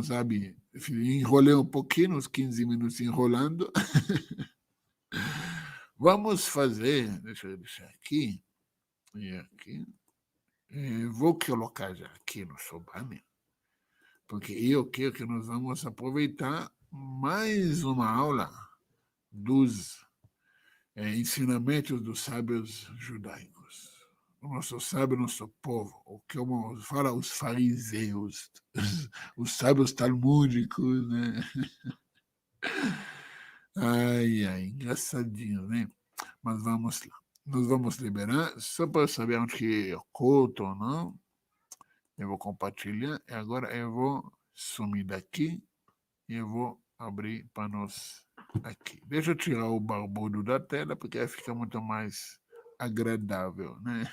sabe, enrolei um pouquinho, uns 15 minutos enrolando. Vamos fazer, deixa eu deixar aqui, e aqui. Vou colocar já aqui no Sobane, porque eu quero que nós vamos aproveitar mais uma aula dos ensinamentos dos sábios judaicos. O nosso sábio, nosso povo, o que fala os fariseus, os sábios talmúdicos, né? Ai, ai, engraçadinho, né? Mas vamos lá. Nós vamos liberar, só para saber onde que eu corto ou não. Eu vou compartilhar e agora eu vou sumir daqui e eu vou abrir para nós aqui. Deixa eu tirar o barbudo da tela, porque aí fica muito mais agradável, né?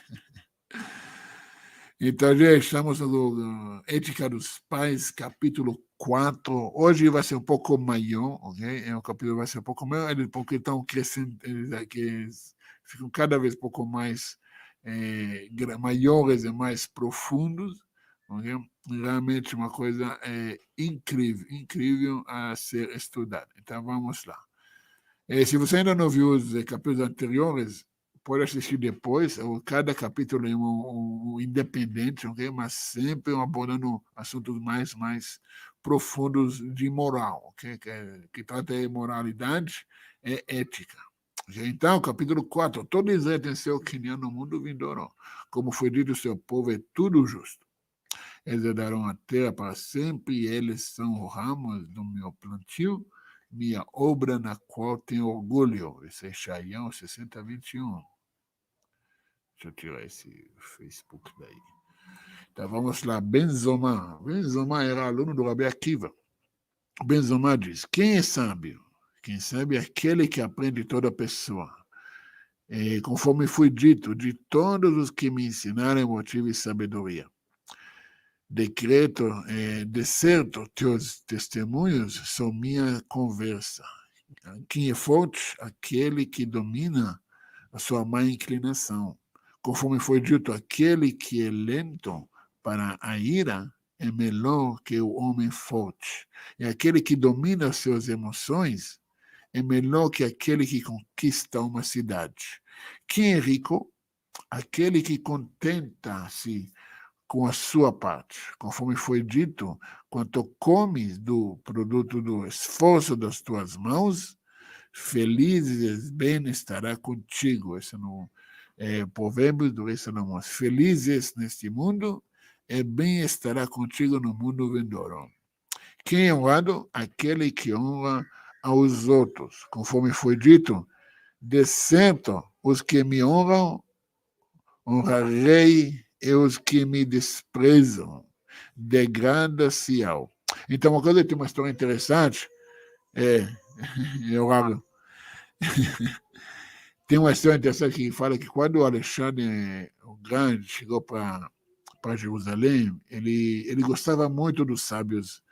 Então, já estamos no Ética dos Pais, capítulo 4. Hoje vai ser um pouco maior, ok? O capítulo vai ser um pouco maior, porque estão crescendo, eles ficam cada vez um pouco mais maiores e mais profundos, ok? Realmente uma coisa incrível, incrível a ser estudada. Então, vamos lá. Se você ainda não viu os capítulos anteriores, pode assistir depois. Cada capítulo é um independente, okay? Mas sempre abordando assuntos mais profundos de moral, okay? que trata de moralidade e ética. Então, capítulo 4. Todo Israel tem seu quinhão no mundo vindouro. Como foi dito, seu povo é tudo justo. Eles darão a terra para sempre e eles são ramos do meu plantio, minha obra na qual tenho orgulho. Esse é Shaião 60, 21. Deixa eu tirar esse Facebook daí. Então vamos lá, Benzoma. Benzoma era aluno do Rabi Akiva. Benzoma diz, quem é sábio? Quem sabe é aquele que aprende toda pessoa. Conforme foi dito, de todos os que me ensinaram motivo e sabedoria. Decreto, de certo, teus testemunhos são minha conversa. Quem é forte? Aquele que domina a sua má inclinação. Conforme foi dito, aquele que é lento para a ira é melhor que o homem forte. E aquele que domina as suas emoções é melhor que aquele que conquista uma cidade. Quem é rico? Aquele que contenta-se com a sua parte. Conforme foi dito, quanto comes do produto do esforço das tuas mãos, felizes bem estará contigo. Esse no Provérbios do Rei Salomão. Felizes neste mundo, e bem estará contigo no mundo vindouro. Quem é honrado? Aquele que honra aos outros. Conforme foi dito, de certo, os que me honram, honrarei, e os que me desprezam, degrada-se-ão. Então, uma coisa que tem uma história interessante, eu tem uma história interessante que fala que quando o Alexandre o Grande chegou para Jerusalém, ele gostava muito dos sábios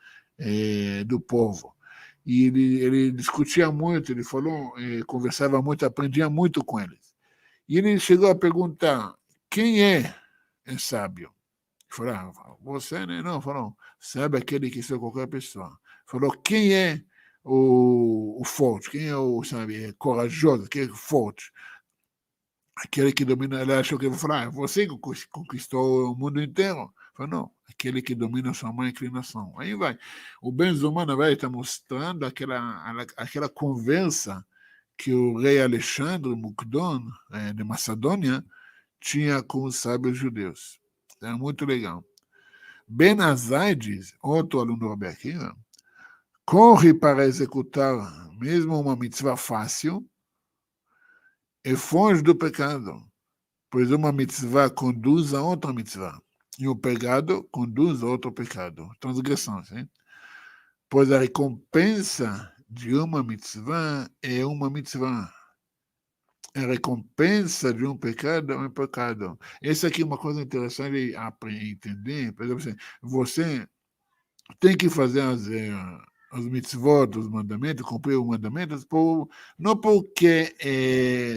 do povo. E ele discutia muito, ele falou, conversava muito, aprendia muito com eles. E ele chegou a perguntar, quem é sábio? Ele falou, você, né? Não, falou, sabe aquele que é qualquer pessoa. Falou, quem é o forte? Quem é o, sabe, corajoso? Quem é forte? Aquele que domina, ele achou que eu vou falar, você que conquistou o mundo inteiro. Falou, não, aquele que domina a sua má inclinação. Aí vai. O Benzoma, na verdade, está mostrando aquela conversa que o rei Alexandre Mukdon, de Macedônia, tinha com os sábios judeus. É muito legal. Ben Azai diz, outro aluno do Rabi Akiva, corre para executar mesmo uma mitzvah fácil e foge do pecado, pois uma mitzvah conduz a outra mitzvah, e o pecado conduz a outro pecado. Transgressão, sim? Pois a recompensa de uma mitzvah é uma mitzvah. A recompensa de um pecado é um pecado. Essa aqui é uma coisa interessante de entender. Por exemplo, você tem que fazer os mitzvot, os mandamentos, cumprir os mandamentos, não porque,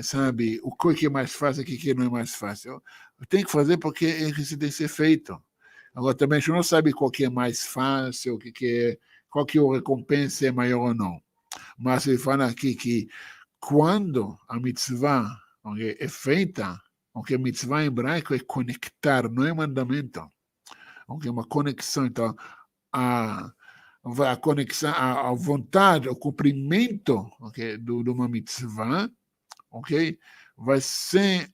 sabe, o que é mais fácil e o que não é mais fácil. Tem que fazer porque é que isso tem que ser feito. Agora, também a gente não sabe qual que é mais fácil, qual que a recompensa é maior ou não. Mas ele fala aqui que quando a mitzvah é feita, a mitzvah em hebraico é conectar, não é mandamento. É uma conexão. Então, a conexão, a vontade, o cumprimento de uma mitzvah, vai ser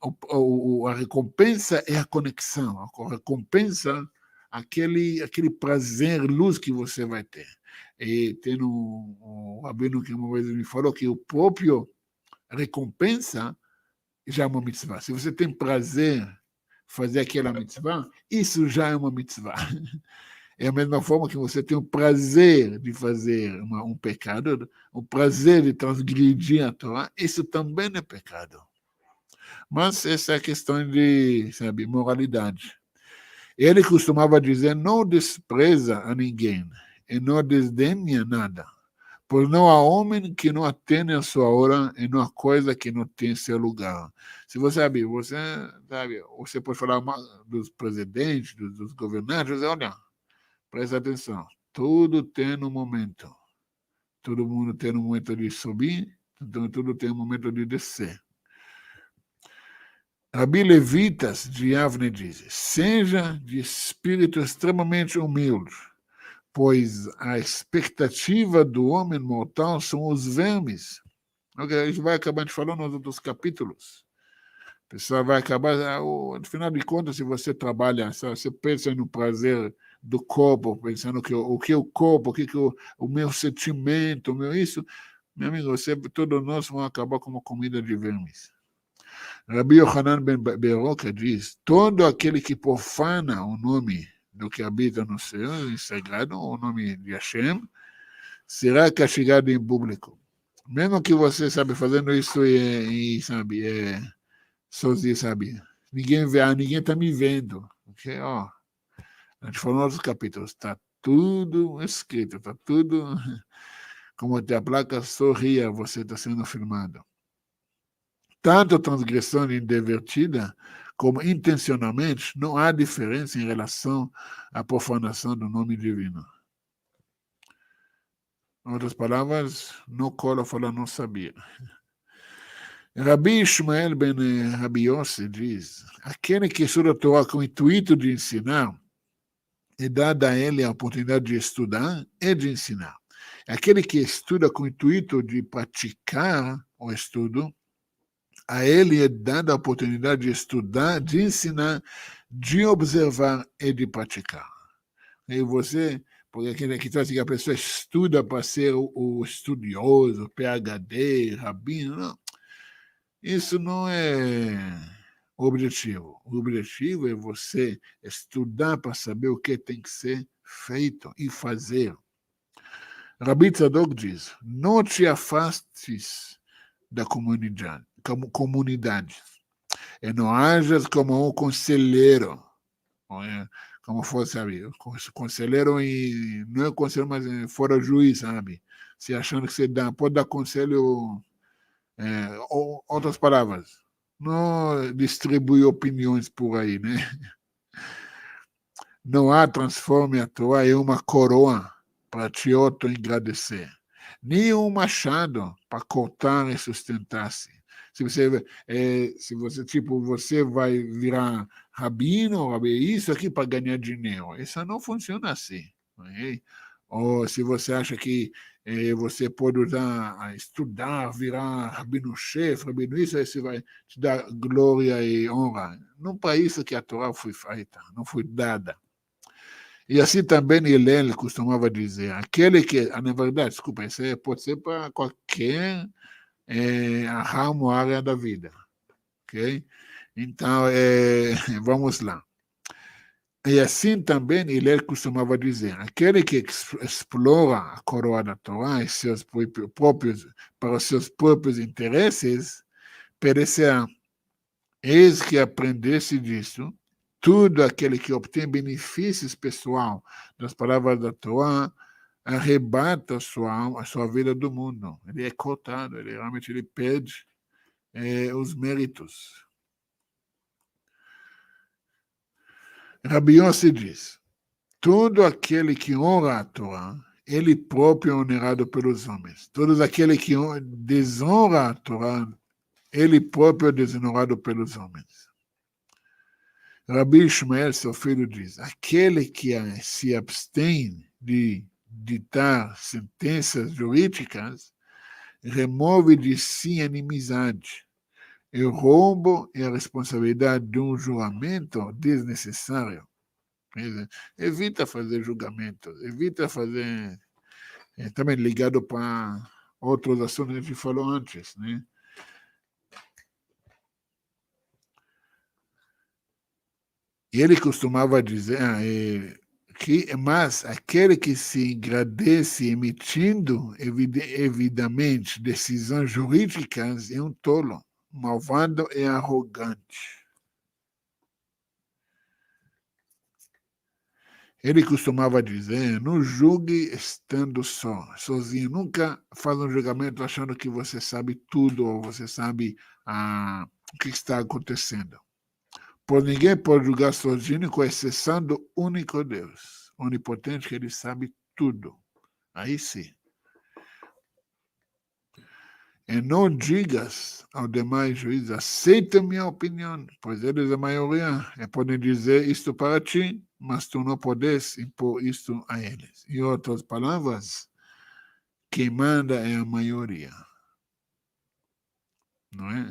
a recompensa é a conexão. A recompensa, aquele prazer, luz que você vai ter. E tem um rabino que uma vez me falou que o próprio recompensa já é uma mitzvah. Se você tem prazer fazer aquela mitzvah, isso já é uma mitzvah. É a mesma forma que você tem o prazer de fazer um pecado, o prazer de transgredir a Torá, isso também é pecado. Mas essa é a questão de, moralidade. Ele costumava dizer, não despreza a ninguém e não desdenha nada, pois não há homem que não atene a sua hora e não há coisa que não tenha seu lugar. Se você você pode falar dos presidentes, dos governantes, olha, presta atenção, tudo tem um momento. Todo mundo tem um momento de subir, então tudo tem um momento de descer. Rabi Levitas de Avne diz, seja de espírito extremamente humilde, pois a expectativa do homem mortal são os vermes. A gente vai acabar de falando nos outros capítulos. O pessoal vai acabar, no final de contas, se você trabalha, você pensa no prazer do corpo, pensando o que é o corpo, o meu sentimento, isso, meu amigo, todos nós vamos acabar como comida de vermes. Rabi Yohanan ben Beroca diz, todo aquele que profana o nome do que habita no céu, sagrado, o nome de Hashem, será castigado em público. Mesmo que você fazendo isso sozinho, ninguém vê, ninguém está me vendo. Okay? A gente falou nos capítulos, está tudo escrito, está tudo como tem a placa, sorria, você está sendo filmado. Tanto transgressão inadvertida como intencionalmente, não há diferença em relação à profanação do nome divino. Em outras palavras, no colo fala não sabia. Rabi Ishmael ben Rabi Yossi diz, aquele que estuda a Torá com o intuito de ensinar, é dada a ele a oportunidade de estudar e de ensinar. Aquele que estuda com o intuito de praticar o estudo, a ele é dada a oportunidade de estudar, de ensinar, de observar e de praticar. E você, porque aqui está assim, que a pessoa estuda para ser o estudioso, PhD, rabino, não. Isso não é o objetivo. O objetivo é você estudar para saber o que tem que ser feito e fazer. Rabi Tzadok diz, não te afastes da comunidade. E não hajas como um conselheiro. Como fosse, conselheiro e não é conselheiro, mas fora juiz, sabe? Se achando que você pode dar conselho, ou outras palavras, não distribui opiniões por aí, né? Não há transforme a Torá em uma coroa para te auto-agradecer, nem um machado para cortar e sustentar-se. Se você vai virar rabino, isso aqui para ganhar dinheiro. Isso não funciona assim. Okay? Ou se você acha que você pode estudar, virar rabino-chefe, rabino isso, aí você vai te dar glória e honra. Não para isso que a Torá foi feita, não foi dada. E assim também Hillel costumava dizer, aquele que, na verdade, desculpa, isso pode ser para qualquer ramo, área da vida. Ok? Então, vamos lá. E assim também Hillel costumava dizer, aquele que explora a coroa da Torá para os seus próprios interesses, perecerá. Eis que aprendesse disso, tudo aquele que obtém benefícios pessoal das palavras da Torá, arrebata a sua vida do mundo. Ele é cortado, realmente ele perde os méritos. Rabi Yossi diz, todo aquele que honra a Torá, ele próprio é honorado pelos homens. Todo aquele que desonra a Torá, ele próprio é desonrado pelos homens. Rabi Ishmael, seu filho, diz: aquele que se abstém de ditar sentenças jurídicas remove de si a inimizade. O roubo e a responsabilidade de um julgamento desnecessário. Evita fazer julgamentos, evita fazer. Também ligado para outros assuntos que a gente falou antes, né? E ele costumava dizer mas aquele que se engrandece emitindo evidentemente decisões jurídicas é um tolo, malvado e arrogante. Ele costumava dizer: não julgue estando sozinho. Nunca faz um julgamento achando que você sabe tudo ou você sabe o que está acontecendo. Pois ninguém pode julgar sozinho, com exceção do único Deus, onipotente, que ele sabe tudo. Aí sim. E não digas aos demais juízes: aceita minha opinião, pois eles, a maioria, podem dizer isto para ti, mas tu não podes impor isto a eles. Em outras palavras, quem manda é a maioria. Não é?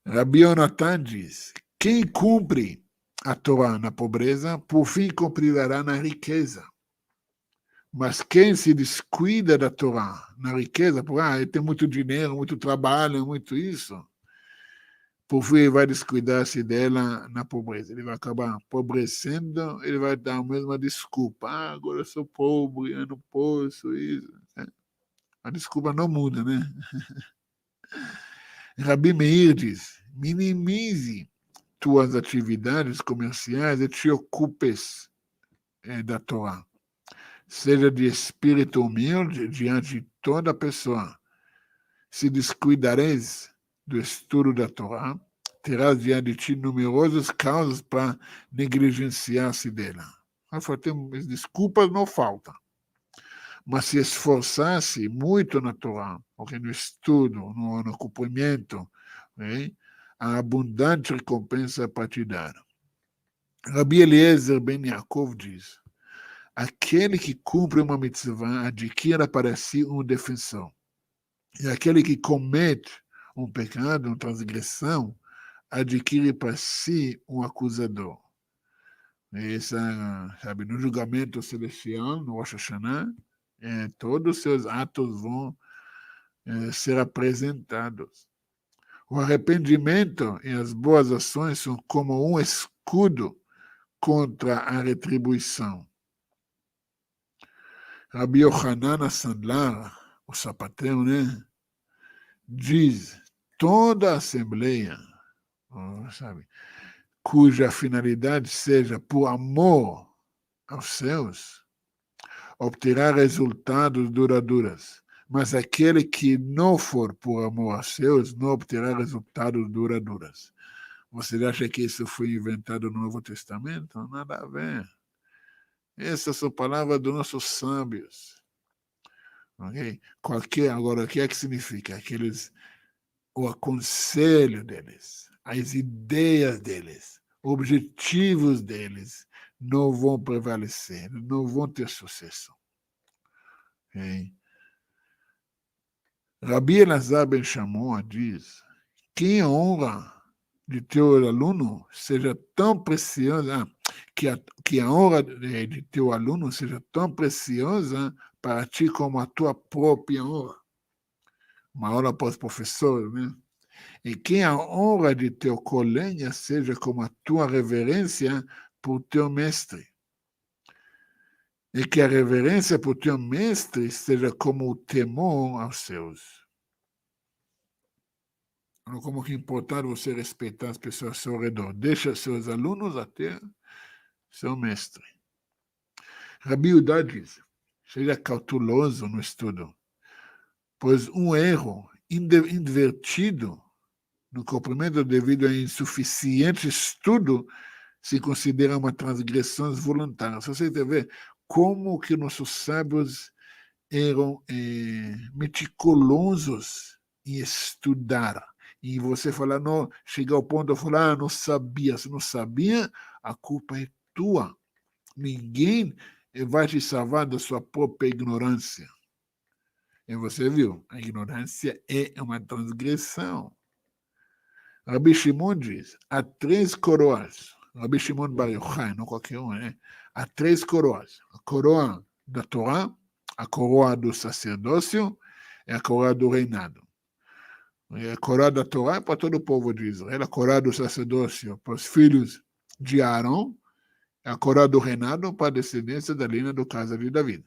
Rabi Yonatan diz: quem cumpre a Torá na pobreza, por fim cumprirá na riqueza. Mas quem se descuida da Torá na riqueza, ele tem muito dinheiro, muito trabalho, muito isso, por fim ele vai descuidar-se dela na pobreza. Ele vai acabar empobrecendo, ele vai dar a mesma desculpa. Agora eu sou pobre, eu não posso isso. A desculpa não muda, né? Rabi Meir diz: minimize tuas atividades comerciais e te ocupes da Torá. Seja de espírito humilde diante de toda pessoa. Se descuidares do estudo da Torá, terás diante de ti numerosas causas para negligenciar-se dela. Desculpas não faltam. Mas se esforçar-se muito na Torá, porque no estudo, no cumprimento, a abundante recompensa para te dar. Rabi Eliezer ben Yaakov diz: aquele que cumpre uma mitzvah adquire para si um defensor. E aquele que comete um pecado, uma transgressão, adquire para si um acusador. Sabe, no julgamento celestial, no Rosh Hashanah, todos os seus atos vão ser apresentados. O arrependimento e as boas ações são como um escudo contra a retribuição. Rabi Yohanan Sandlar, o sapateiro, né, diz: toda a assembleia, sabe, cuja finalidade seja por amor aos seus, obterá resultados duradouros. Mas aquele que não for por amor aos seus, não obterá resultados duradouros. Você acha que isso foi inventado no Novo Testamento? Nada a ver. Essas são palavras dos nossos sábios. Okay? Agora, o que é que significa? O aconselho deles, as ideias deles, objetivos deles não vão prevalecer, não vão ter sucesso. Okay? Rabi Elazar ben Shammua diz: quem honra de teu aluno seja tão preciosa, que a honra de teu aluno seja tão preciosa para ti como a tua própria honra. Uma honra para os professores, né? E que a honra de teu colega seja como a tua reverência por teu mestre. E que a reverência por teu mestre seja como o temor aos seus. Como que é importante você respeitar as pessoas ao seu redor. Deixa seus alunos até seu mestre. Rabi Yudá diz: seja cauteloso no estudo, pois um erro invertido no cumprimento devido a insuficiente estudo se considera uma transgressão voluntária. Se você ver como que nossos sábios eram meticulosos em estudar. E você falar, não, chegar ao ponto de falar, não sabia. Se não sabia, a culpa é tua. Ninguém vai te salvar da sua própria ignorância. E você viu, a ignorância é uma transgressão. Rabi Shimon diz, há 3 coroas. Rabi Shimon Bar Yochai, não qualquer um, né? Há 3 coroas. A coroa da Torá, a coroa do sacerdócio e a coroa do reinado. E a coroa da Torá é para todo o povo de Israel, a coroa do sacerdócio para os filhos de Arão, a coroa do reinado para a descendência da linha do casa de Davi.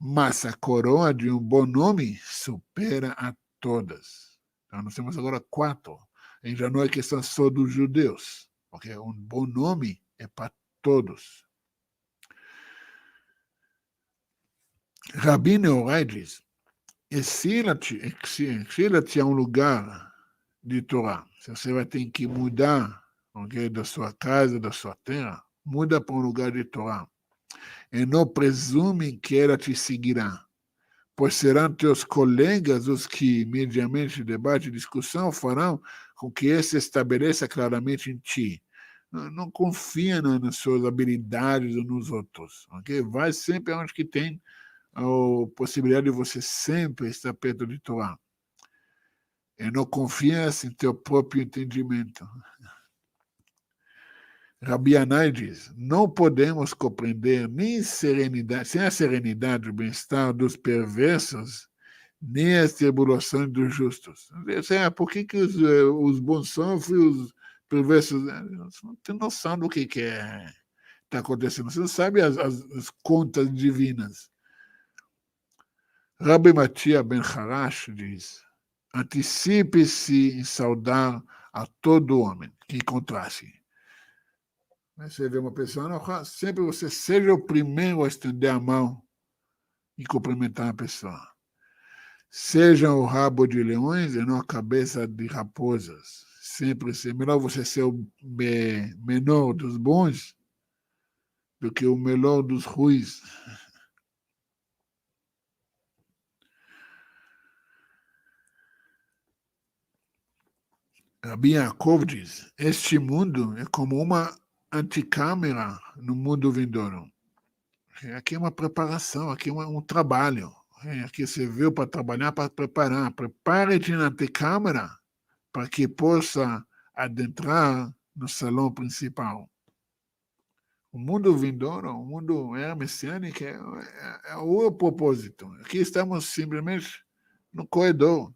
Mas a coroa de um bom nome supera a todas. Então, nós temos agora 4. E já não é questão só dos judeus, porque um bom nome é para todos. Rabi Neorai diz, e se ela tinha um lugar de Torá, se você vai ter que mudar, okay, da sua casa, da sua terra, muda para um lugar de Torá. E não presume que ela te seguirá, pois serão teus colegas os que, mediante debate e discussão, farão com que esse estabeleça claramente em ti. Não confia nas suas habilidades ou nos outros. Okay? Vai sempre onde que tem a possibilidade de você sempre estar perto de Torá. E não confia em teu próprio entendimento. Rabi Anai diz, não podemos compreender nem serenidade, sem a serenidade e o bem-estar dos perversos, nem as tribulações dos justos. Por que os bons sofrem, os perversos... Você não tem noção do que está acontecendo. Você não sabe as contas divinas. Rabbi Matia Ben Harash diz, antecipe-se em saudar a todo homem que encontrasse. Você vê uma pessoa, não, sempre você seja o primeiro a estender a mão e cumprimentar a pessoa. Seja o rabo de leões e não a cabeça de raposas. Sempre ser melhor você ser o menor dos bons do que o melhor dos ruins. Rabi Yaakov diz, este mundo é como uma anticâmara no mundo vindouro. Aqui é uma preparação, aqui é um trabalho. Aqui você veio para trabalhar, para preparar. Prepare-te na antecâmara para que possa adentrar no salão principal. O mundo vindouro, o mundo messiânico é o propósito. Aqui estamos simplesmente no corredor.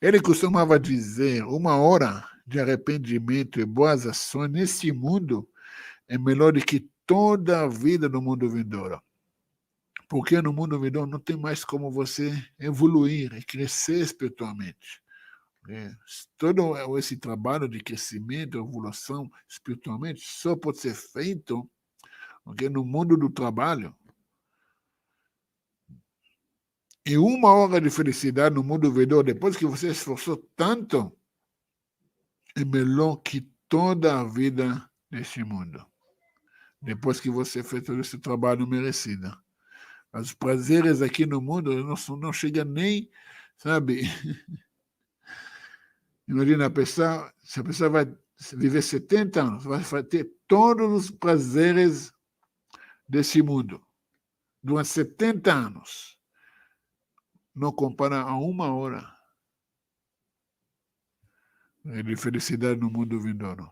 Ele costumava dizer, 1 hora de arrependimento e boas ações nesse mundo é melhor do que toda a vida no mundo vindouro. Porque no mundo vindouro não tem mais como você evoluir e crescer espiritualmente. Todo esse trabalho de crescimento, evolução espiritualmente, só pode ser feito no mundo do trabalho. E 1 hora de felicidade no mundo vindouro, depois que você esforçou tanto, é melhor que toda a vida neste mundo. Depois que você fez todo esse trabalho merecido. Os prazeres aqui no mundo não chegam nem, sabe? Imagina, se a pessoa vai viver 70 anos, vai ter todos os prazeres desse mundo, durante 70 anos. Não compara a 1 hora de felicidade no mundo vindouro.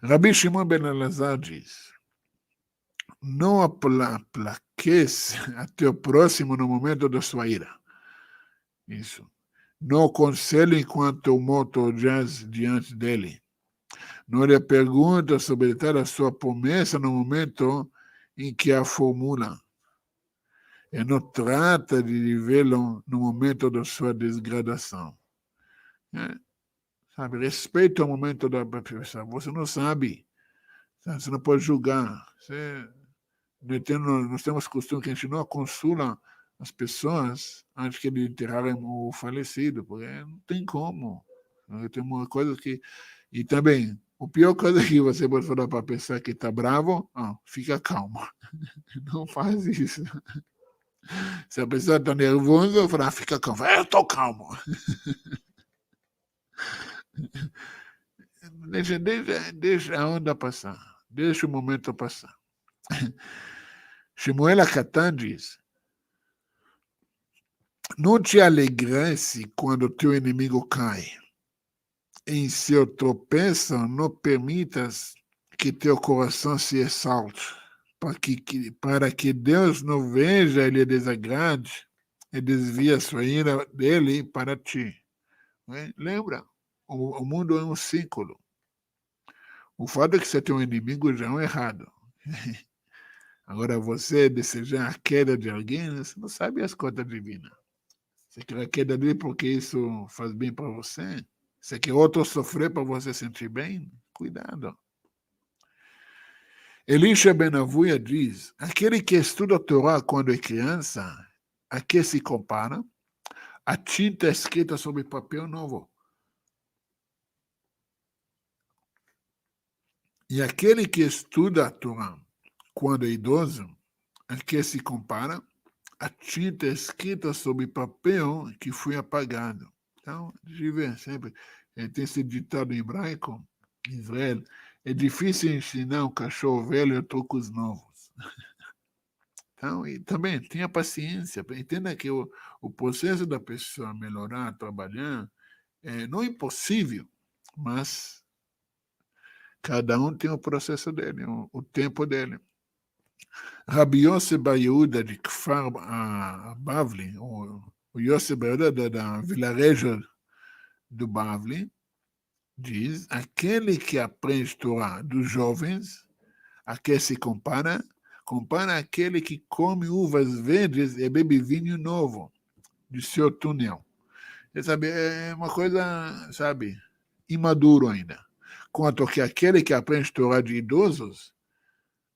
Rabi Shimon Ben Elazar diz, não aplaques a teu próximo no momento da sua ira. Isso. Não aconselhe enquanto o morto jaz diante dele. Não lhe pergunta sobre a sua promessa no momento em que a formula. E não trata de vivê-lo no momento da sua desgradação. Sabe, respeita o momento da perfeição. Você não sabe. Você não pode julgar. Nós temos costume que a gente não consulta as pessoas antes que eles enterrarem o falecido, porque não tem como. Tem uma coisa que... E também, A pior coisa que você pode falar para a pessoa que está bravo, fica calmo. Não faz isso. Se a pessoa está nervosa, fala, fica calmo. Eu estou calmo. Deixa a onda passar. Deixa o momento passar. Shmuel Hakatan diz, não te alegresse quando teu inimigo cai. Em seu tropeço, não permitas que teu coração se exalte, para que Deus não veja e lhe desagrade e desvie a sua ira dele para ti. Lembra, o mundo é um ciclo. O fato é que você tem um inimigo já é um errado. Agora, você desejar a queda de alguém, você não sabe as contas divinas. Você quer a queda dele porque isso faz bem para você? Você quer outro sofrer para você sentir bem? Cuidado. Elisha Ben Avuia diz, aquele que estuda a Torá quando é criança, a que se compara? A tinta escrita sobre papel novo. E aquele que estuda a Torá quando é idoso, a que se compara? A tinta escrita sobre papel que foi apagado. Então, de ver sempre. Tem esse ditado em hebraico, em Israel, é difícil ensinar um cachorro velho trucos novos. Então, e também tenha paciência, entenda que o processo da pessoa melhorar, trabalhar, não é impossível, mas cada um tem o processo dele, o tempo dele. Rabi Yosef Bar Yehuda de Kfar Bavli, o Yosef Bar Yehuda da vilarejo do Bavli, diz, aquele que aprende Torá dos jovens, a que se compara aquele que come uvas verdes e bebe vinho novo de seu túnel. Você sabe, é uma coisa, sabe, imaduro ainda. Quanto que aquele que aprende Torá de idosos,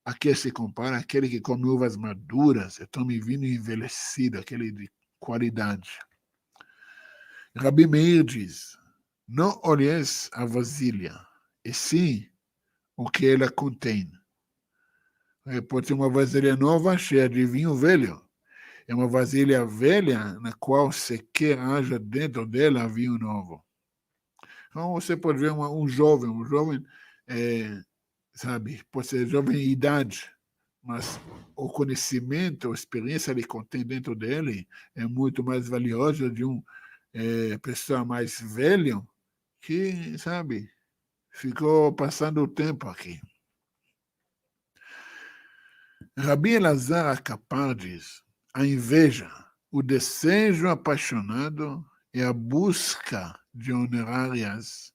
a que se compara aquele que come uvas maduras e toma vinho envelhecido, aquele de qualidade. Rabi Meir diz, não olhes a vasilha, e sim o que ela contém. Pode ser uma vasilha nova, cheia de vinho velho. É uma vasilha velha na qual sequer haja dentro dela vinho novo. Então você pode ver um jovem, sabe, pode ser jovem em idade, mas o conhecimento, a experiência que contém dentro dele é muito mais valiosa de pessoa mais velha que, sabe, ficou passando o tempo aqui. Rabi Elazar Akapar diz, a inveja, o desejo apaixonado e a busca de honorárias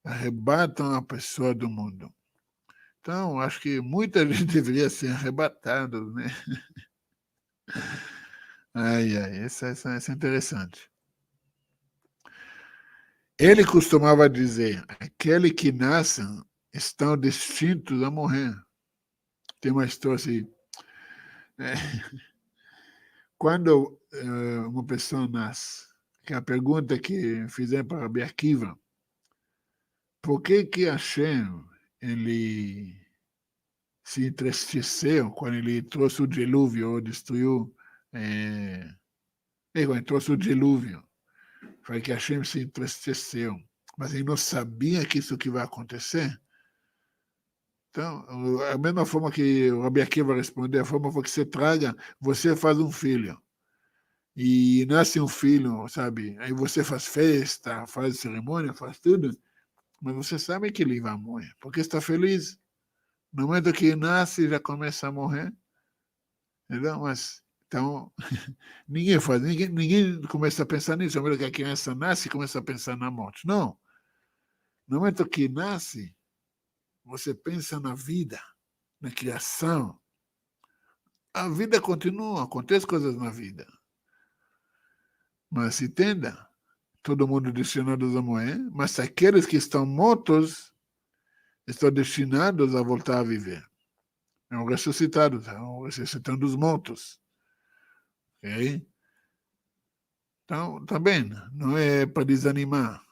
arrebatam a pessoa do mundo. Então, acho que muita gente deveria ser arrebatada, né? Isso é interessante. Ele costumava dizer, aquele que nasce estão destinados a morrer. Tem uma história assim, quando uma pessoa nasce, que a pergunta que fizeram para Rabi Akiva, por que Hashem ele se entristeceu quando ele trouxe o dilúvio ou destruiu, quando ele trouxe o dilúvio? Foi que Hashem se entristeceu, mas ele não sabia que isso que vai acontecer. Então, a mesma forma que o Rabi Akiva respondeu, a forma foi que você faz um filho. E nasce um filho, sabe? Aí você faz festa, faz cerimônia, faz tudo, mas você sabe que ele vai morrer, porque está feliz. No momento que nasce, já começa a morrer. Entendeu? Mas, então, ninguém começa a pensar nisso. No momento que a criança nasce, começa a pensar na morte. Não. No momento que nasce, você pensa na vida, na criação. A vida continua, acontecem coisas na vida. Mas entenda, todo mundo é destinado a morrer, mas aqueles que estão mortos estão destinados a voltar a viver. É um ressuscitado, ressuscitando os mortos. Ok? Então, tá bem, não é para desanimar.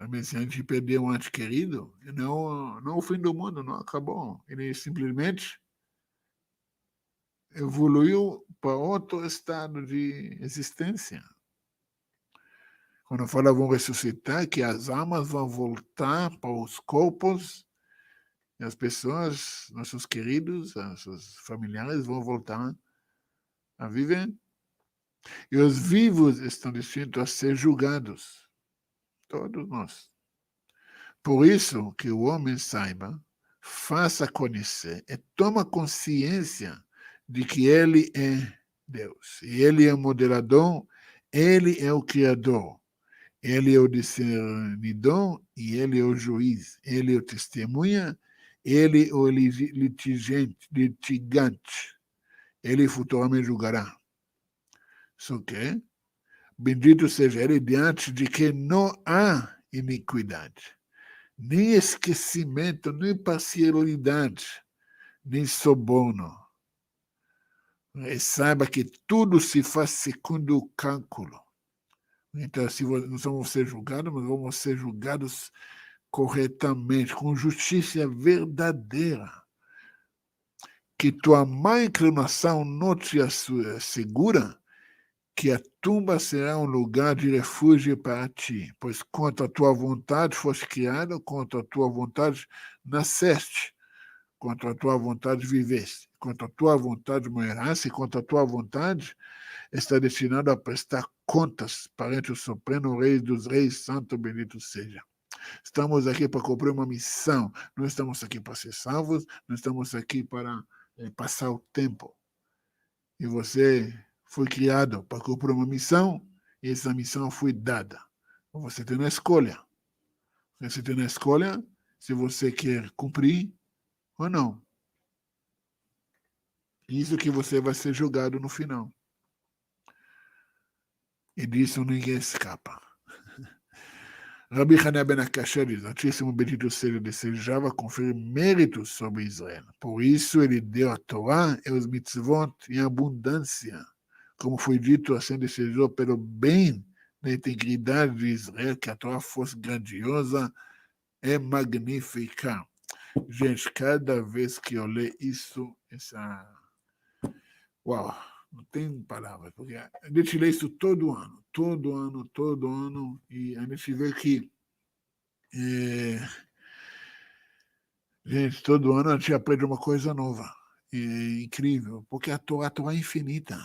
Sabe, se a gente perder um ente querido, não o fim do mundo, não acabou. Ele simplesmente evoluiu para outro estado de existência. Quando fala vão ressuscitar, que as almas vão voltar para os corpos e as pessoas, nossos queridos, nossos familiares vão voltar a viver. E os vivos estão destinados a ser julgados. Todos nós. Por isso que o homem saiba, faça conhecer e toma consciência de que ele é Deus. E ele é o moderador, ele é o criador. Ele é o discernidor e ele é o juiz. Ele é o testemunha, ele é o litigante. Ele futuramente julgará. Só que, bendito seja ele diante de que não há iniquidade, nem esquecimento, nem parcialidade, nem soborno. E saiba que tudo se faz segundo o cálculo. Então, se nós vamos ser julgados, mas vamos ser julgados corretamente, com justiça verdadeira. Que tua má inclinação não te assegura que a tumba será um lugar de refúgio para ti, pois contra a tua vontade foste criado, contra a tua vontade nasceste, contra a tua vontade viveste, contra a tua vontade morrerás, e contra a tua vontade está destinado a prestar contas perante o Supremo Rei dos Reis, santo bendito seja. Estamos aqui para cumprir uma missão, não estamos aqui para ser salvos, não estamos aqui para passar o tempo. E você foi criado para cumprir uma missão, e essa missão foi dada. Você tem uma escolha. Você tem uma escolha se você quer cumprir ou não. Isso que você vai ser julgado no final. E disso ninguém escapa. Rabi Hanina ben Akashia diz, Altíssimo bendito seja, desejava conferir méritos sobre Israel. Por isso ele deu a Torá e os mitzvot em abundância. Como foi dito, assim desejou pelo bem da integridade de Israel, que a Torá fosse grandiosa e magnífica. Gente, cada vez que eu leio isso, uau, não tem palavras, porque a gente lê isso todo ano, e a gente vê que gente, todo ano a gente aprende uma coisa nova. É incrível, porque a Torá é infinita.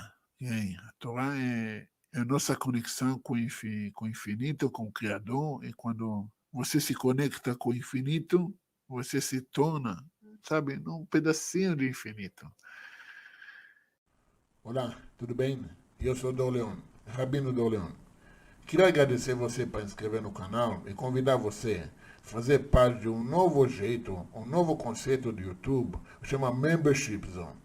A Torá é a nossa conexão com o infinito, com o Criador, e quando você se conecta com o infinito, você se torna, sabe, um pedacinho de infinito. Olá, tudo bem? Eu sou Dom Leon, Rabino Dom Leon. Queria agradecer você para inscrever no canal e convidar você a fazer parte de um novo jeito, um novo conceito do YouTube, chama Membership Zone.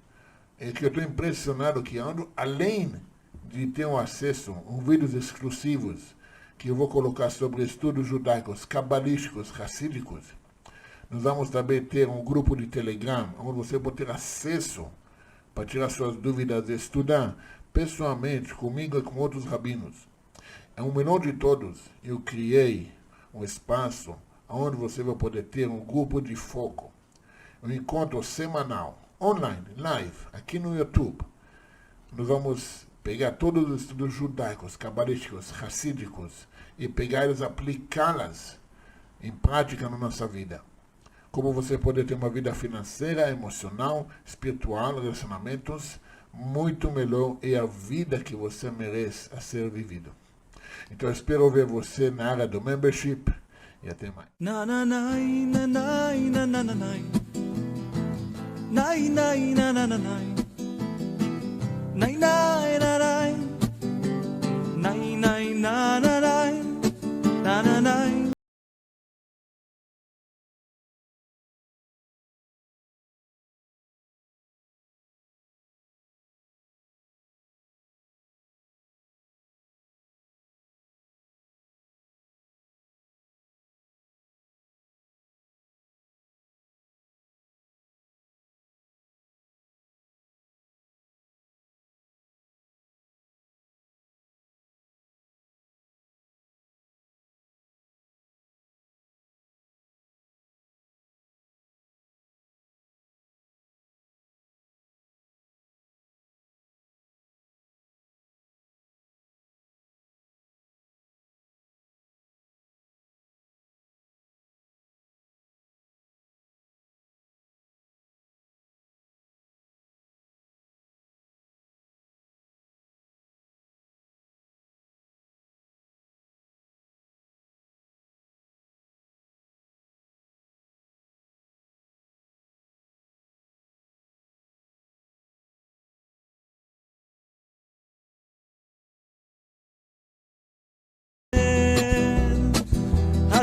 É que eu estou impressionado que além de ter um acesso a vídeos exclusivos que eu vou colocar sobre estudos judaicos, cabalísticos, racídicos, nós vamos também ter um grupo de Telegram, onde você pode ter acesso para tirar suas dúvidas e estudar pessoalmente comigo e com outros rabinos. É o menor de todos. Eu criei um espaço onde você vai poder ter um grupo de foco. Um encontro semanal, online, live, aqui no YouTube. Nós vamos pegar todos os estudos judaicos, cabalísticos, racídicos e pegar eles, aplicá-las em prática na nossa vida. Como você pode ter uma vida financeira, emocional, espiritual, relacionamentos muito melhor e a vida que você merece a ser vivida. Então eu espero ver você na área do membership e até mais. Na na na na na na na na na na na na na na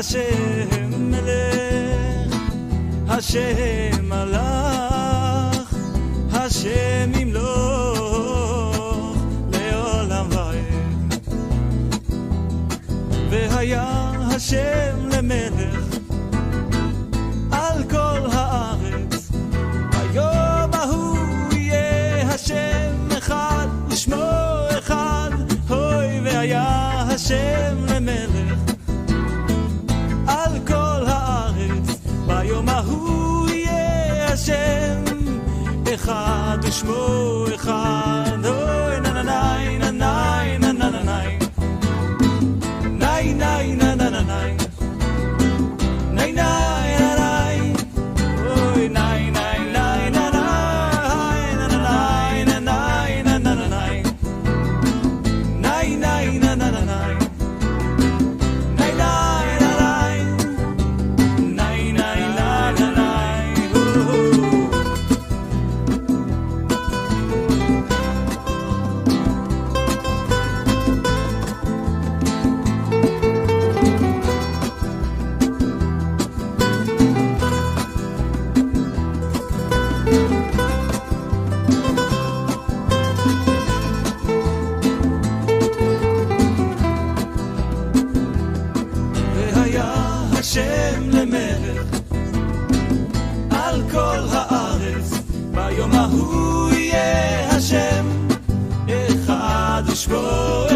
השם מלך, השם מלך, השם ימלוך לעולם ועד. והיה השם למלך על כל הארץ, היום ההוא יהיה השם אחד ושמו אחד. הוי והיה השם למלך על כל הארץ, ביום ההוא יהיה השם אחד ושמו אחד. אוי נננאי ננאי נננאי נאי נאי נננאי נאי נאי ננאי אוי נאי נאי נאי ננאי נננאי ננאי נננאי נאי נאי נננאי השם למלך על כל הארץ, ביום ההוא יהיה השם אחד ושמו